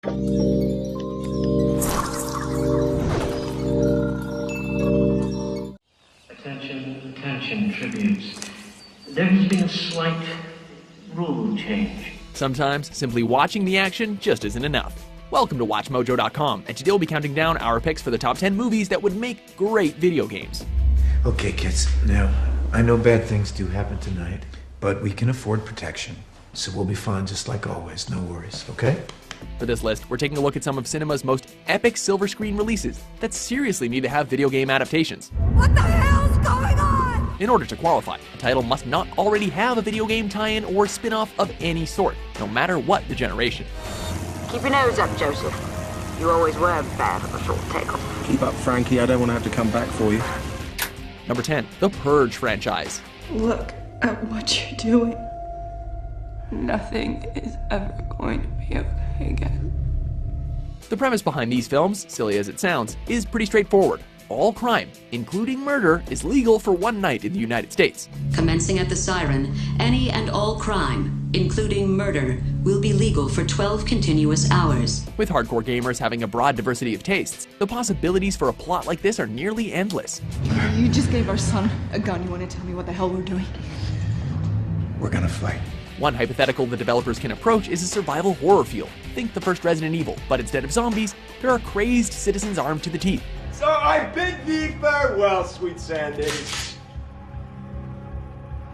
Attention, attention, tributes. There has been a slight rule change. Sometimes simply watching the action just isn't enough. Welcome to WatchMojo.com, and today we'll be counting down our picks for the top 10 movies that would make great video games. Okay, kids. Now, I know bad things do happen tonight, but we can afford protection, so we'll be fine just like always. No worries, okay? For this list, we're taking a look at some of cinema's most epic silver screen releases that seriously need to have video game adaptations. What the hell's going on? In order to qualify, a title must not already have a video game tie-in or spin-off of any sort, no matter what the generation. Keep your nose up, Joseph. You always were bad at the short tail. Keep up, Frankie. I don't want to have to come back for you. Number 10, The Purge franchise. Look at what you're doing. Nothing is ever going to be okay again. The premise behind these films, silly as it sounds, is pretty straightforward. All crime, including murder, is legal for one night in the United States. Commencing at the siren, any and all crime, including murder, will be legal for 12 continuous hours. With hardcore gamers having a broad diversity of tastes, the possibilities for a plot like this are nearly endless. You just gave our son a gun. You want to tell me what the hell we're doing? We're gonna fight. One hypothetical the developers can approach is a survival horror feel. Think the first Resident Evil, but instead of zombies, there are crazed citizens armed to the teeth. So I bid thee farewell, sweet Sandys.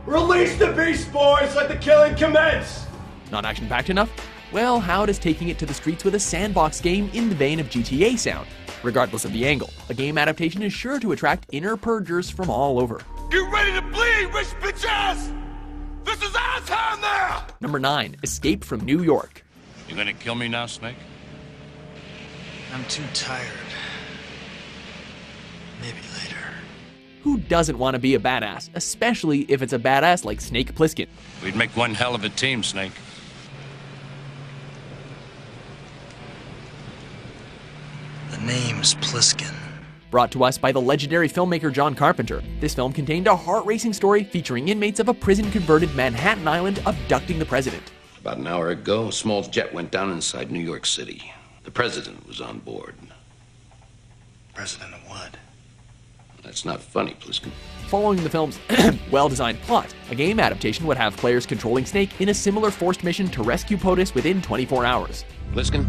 Release the beast, boys! Let the killing commence! Not action-packed enough? Well, how does taking it to the streets with a sandbox game in the vein of GTA sound? Regardless of the angle, a game adaptation is sure to attract inner purgers from all over. Get ready to bleed, rich bitches! This is our time now! Number 9, Escape from New York. You gonna kill me now, Snake? I'm too tired. Maybe later. Who doesn't want to be a badass, especially if it's a badass like Snake Plissken? We'd make one hell of a team, Snake. The name's Plissken. Brought to us by the legendary filmmaker John Carpenter, this film contained a heart-racing story featuring inmates of a prison-converted Manhattan Island abducting the president. About an hour ago, a small jet went down inside New York City. The president was on board. President of what? That's not funny, Pliskin. Following the film's well-designed plot, a game adaptation would have players controlling Snake in a similar forced mission to rescue POTUS within 24 hours. Pliskin?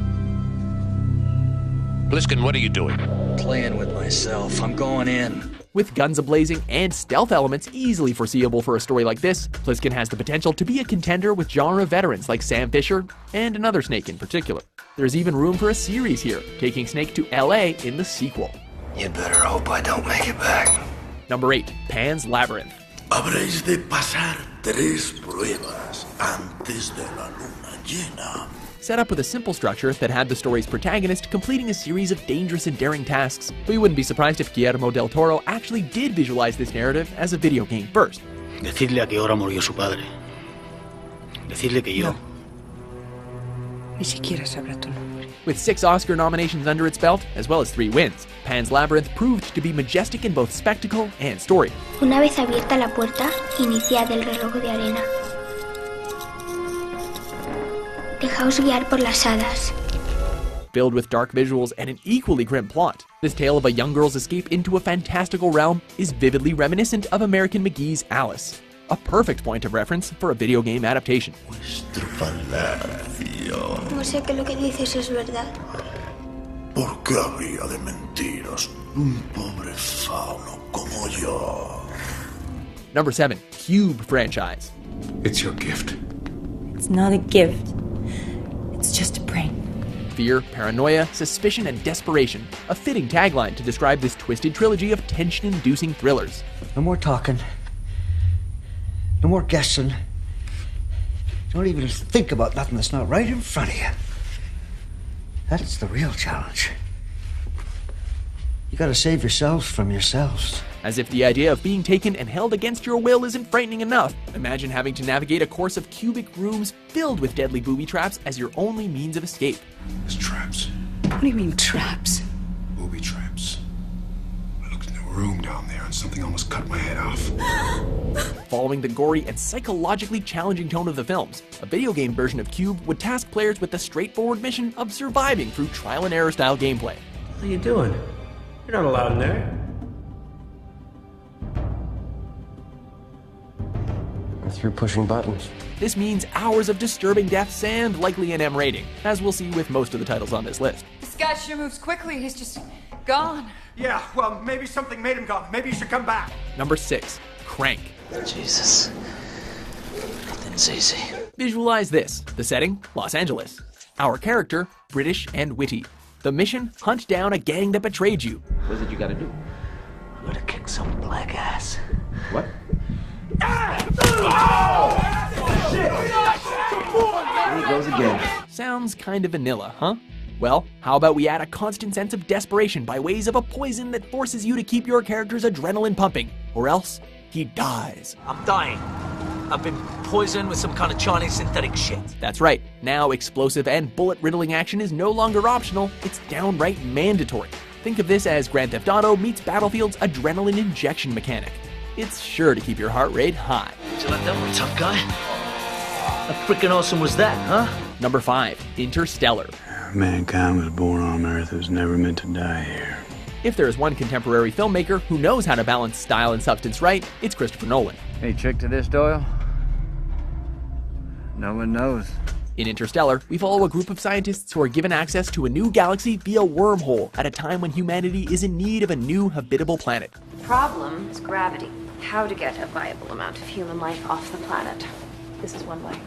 Pliskin, what are you doing? Playing with myself. I'm going in. With guns a-blazing and stealth elements easily foreseeable for a story like this, Pliskin has the potential to be a contender with genre veterans like Sam Fisher and another Snake in particular. There's even room for a series here, taking Snake to LA in the sequel. You'd better hope I don't make it back. Number 8, Pan's Labyrinth. Habréis de pasar 3 pruebas antes de la luna llena. Set up with a simple structure that had the story's protagonist completing a series of dangerous and daring tasks, we wouldn't be surprised if Guillermo del Toro actually did visualize this narrative as a video game first. Decidle a qué hora murió su padre. Decidle que yo. No. Ni siquiera sabrá tu nombre. With 6 Oscar nominations under its belt, as well as 3 wins, Pan's Labyrinth proved to be majestic in both spectacle and story. Una vez abierta la puerta, iniciad el reloj de arena. Dejaos guiar por las hadas. Filled with dark visuals and an equally grim plot, this tale of a young girl's escape into a fantastical realm is vividly reminiscent of American McGee's Alice. A perfect point of reference for a video game adaptation. No sé que lo que dices es verdad. ¿Por qué habría de mentiros un pobre fauno como yo? Number 7, Cube franchise. It's your gift. It's not a gift. It's just a prank. Fear, paranoia, suspicion, and desperation. A fitting tagline to describe this twisted trilogy of tension-inducing thrillers. No more talking. No more guessing. Don't even think about nothing that's not right in front of you. That's the real challenge. You gotta save yourselves from yourselves. As if the idea of being taken and held against your will isn't frightening enough, imagine having to navigate a course of cubic rooms filled with deadly booby traps as your only means of escape. It's traps. What do you mean, traps? Booby traps. Look, there were room down there and something almost cut my head off. Following the gory and psychologically challenging tone of the films, a video game version of Cube would task players with the straightforward mission of surviving through trial and error style gameplay. What are you doing? You're not allowed in there. I'm through pushing buttons. This means hours of disturbing deaths and likely an M rating, as we'll see with most of the titles on this list. This guy sure moves quickly. He's just gone. Yeah, well, maybe something made him gone. Maybe you should come back. Number 6, Crank. Jesus. Nothing's easy. Visualize this. The setting, Los Angeles. Our character, British and witty. The mission, hunt down a gang that betrayed you. What is it you gotta do? I'm gonna kick some black ass. What? Here he goes again. Sounds kind of vanilla, huh? Well, how about we add a constant sense of desperation by ways of a poison that forces you to keep your character's adrenaline pumping, or else he dies. I'm dying. I've been poisoned with some kind of Chinese synthetic shit. That's right. Now explosive and bullet-riddling action is no longer optional, it's downright mandatory. Think of this as Grand Theft Auto meets Battlefield's adrenaline injection mechanic. It's sure to keep your heart rate high. Did you like that one, tough guy? How freaking awesome was that, huh? Number 5, Interstellar. Mankind was born on Earth. It was never meant to die here. If there is one contemporary filmmaker who knows how to balance style and substance right, it's Christopher Nolan. Any trick to this, Doyle? No one knows. In Interstellar, we follow a group of scientists who are given access to a new galaxy via wormhole at a time when humanity is in need of a new habitable planet. The problem is gravity. How to get a viable amount of human life off the planet. This is one way.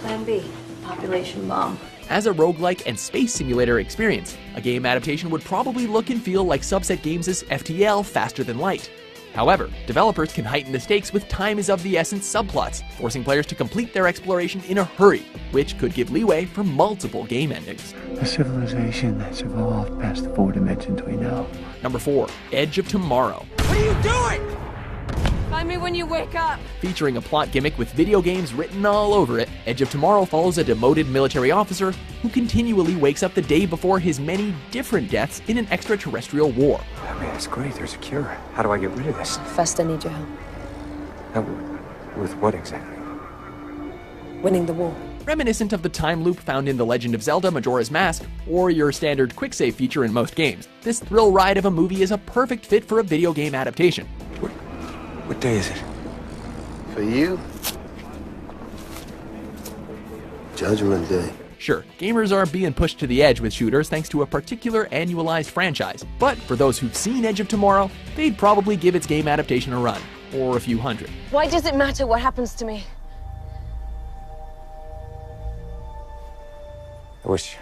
Plan B, population bomb. As a roguelike and space simulator experience, a game adaptation would probably look and feel like Subset Games' FTL Faster Than Light. However, developers can heighten the stakes with time is of the essence subplots, forcing players to complete their exploration in a hurry, which could give leeway for multiple game endings. A civilization that's evolved past the 4 dimensions we know. Number 4, Edge of Tomorrow. What are you doing? Find me when you wake up. Featuring a plot gimmick with video games written all over it, Edge of Tomorrow follows a demoted military officer who continually wakes up the day before his many different deaths in an extraterrestrial war. I mean, it's great. There's a cure. How do I get rid of this? First, I need your help. With what exactly? Winning the war. Reminiscent of the time loop found in The Legend of Zelda Majora's Mask, or your standard quick save feature in most games, this thrill ride of a movie is a perfect fit for a video game adaptation. What day is it? For you? Judgment Day. Sure, gamers are being pushed to the edge with shooters thanks to a particular annualized franchise, but for those who've seen Edge of Tomorrow, they'd probably give its game adaptation a run, or a few hundred. Why does it matter what happens to me? I wish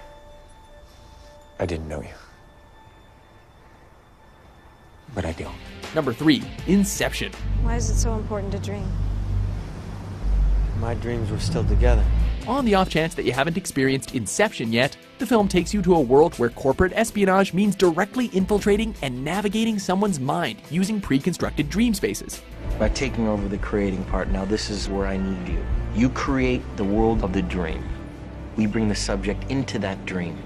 I didn't know you. But I do. Number 3, Inception. Why is it so important to dream? My dreams were still together. On the off chance that you haven't experienced Inception yet, the film takes you to a world where corporate espionage means directly infiltrating and navigating someone's mind using pre-constructed dream spaces. By taking over the creating part, now this is where I need you. You create the world of the dream. We bring the subject into that dream,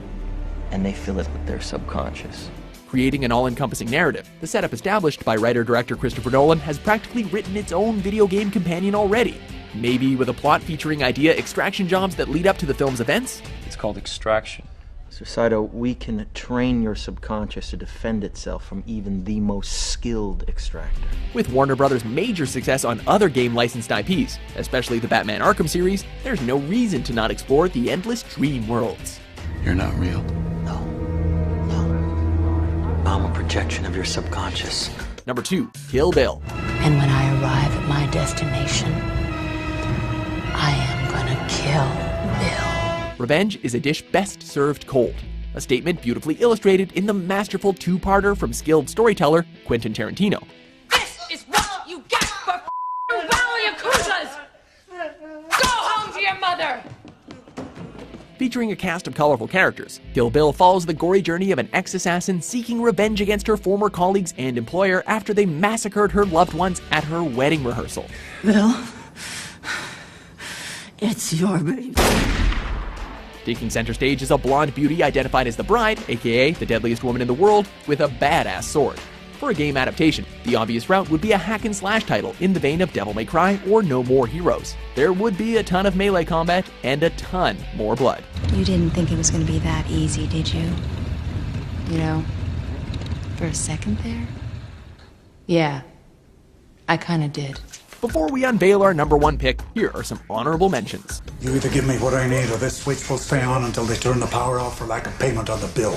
and they fill it with their subconscious. Creating an all-encompassing narrative, the setup established by writer-director Christopher Nolan has practically written its own video game companion already. Maybe with a plot featuring idea extraction jobs that lead up to the film's events? It's called extraction. So, Saito, we can train your subconscious to defend itself from even the most skilled extractor. With Warner Brothers' major success on other game-licensed IPs, especially the Batman Arkham series, there's no reason to not explore the endless dream worlds. You're not real. No. I'm a projection of your subconscious. Number 2, Kill Bill. And when I arrive at my destination, I am gonna kill Bill. Revenge is a dish best served cold. A statement beautifully illustrated in the masterful two-parter from skilled storyteller Quentin Tarantino. This is what you get for f***ing Yakuzas! Go home to your mother! Featuring a cast of colorful characters, Kill Bill follows the gory journey of an ex-assassin seeking revenge against her former colleagues and employer after they massacred her loved ones at her wedding rehearsal. Bill, it's your baby. Taking center stage is a blonde beauty identified as the bride, aka the deadliest woman in the world, with a badass sword. For a game adaptation, the obvious route would be a hack-and-slash title in the vein of Devil May Cry or No More Heroes. There would be a ton of melee combat and a ton more blood. You didn't think it was going to be that easy, did you? You know, for a second there? Yeah, I kind of did. Before we unveil our number one pick, here are some honorable mentions. You either give me what I need or this switch will stay on until they turn the power off for lack of payment on the bill.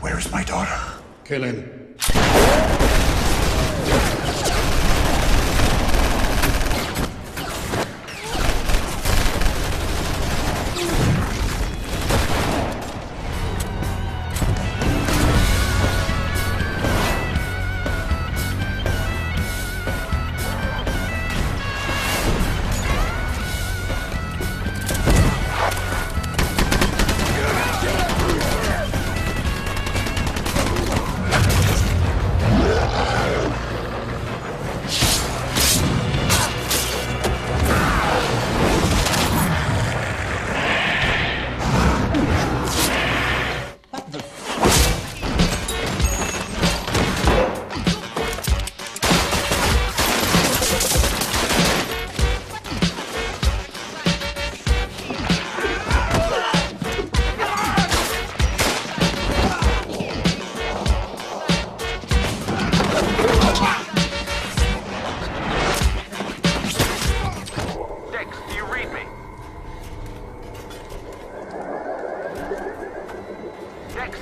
Where's my daughter? Kill him.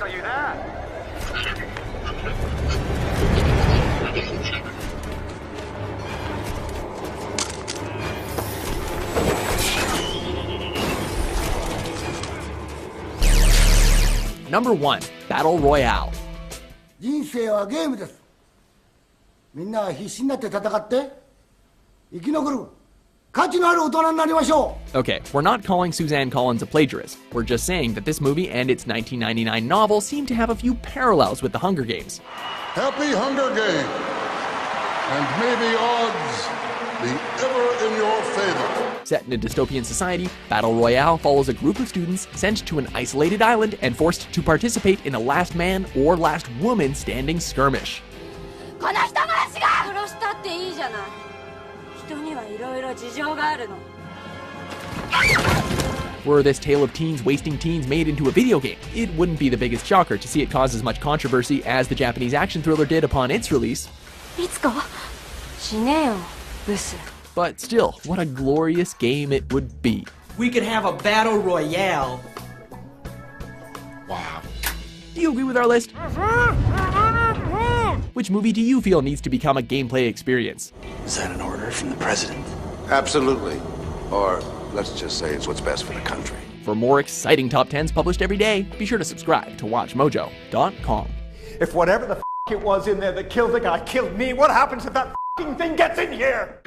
Are you there? Number 1, Battle Royale. 人生はゲームです。みんなは必死になって戦って生き残る価値のある大人になりましょう。 Okay, we're not calling Suzanne Collins a plagiarist. We're just saying that this movie and its 1999 novel seem to have a few parallels with the Hunger Games. Happy Hunger Games, and may the odds be ever in your favor. Set in a dystopian society, Battle Royale follows a group of students sent to an isolated island and forced to participate in a last man or last woman standing skirmish. この人殺しが殺したっていいじゃない。人にはいろいろ事情があるの。 Were this tale of teens wasting teens made into a video game, it wouldn't be the biggest shocker to see it cause as much controversy as the Japanese action thriller did upon its release. いつか死ねよ、ブス。 But still, what a glorious game it would be. We could have a battle royale. Wow. Do you agree with our list? Which movie do you feel needs to become a gameplay experience? Is that an order from the president? Absolutely. Or let's just say it's what's best for the country. For more exciting top 10s published every day, be sure to subscribe to WatchMojo.com. If whatever the it was in there that killed the guy killed me, what happens if that thing gets in here?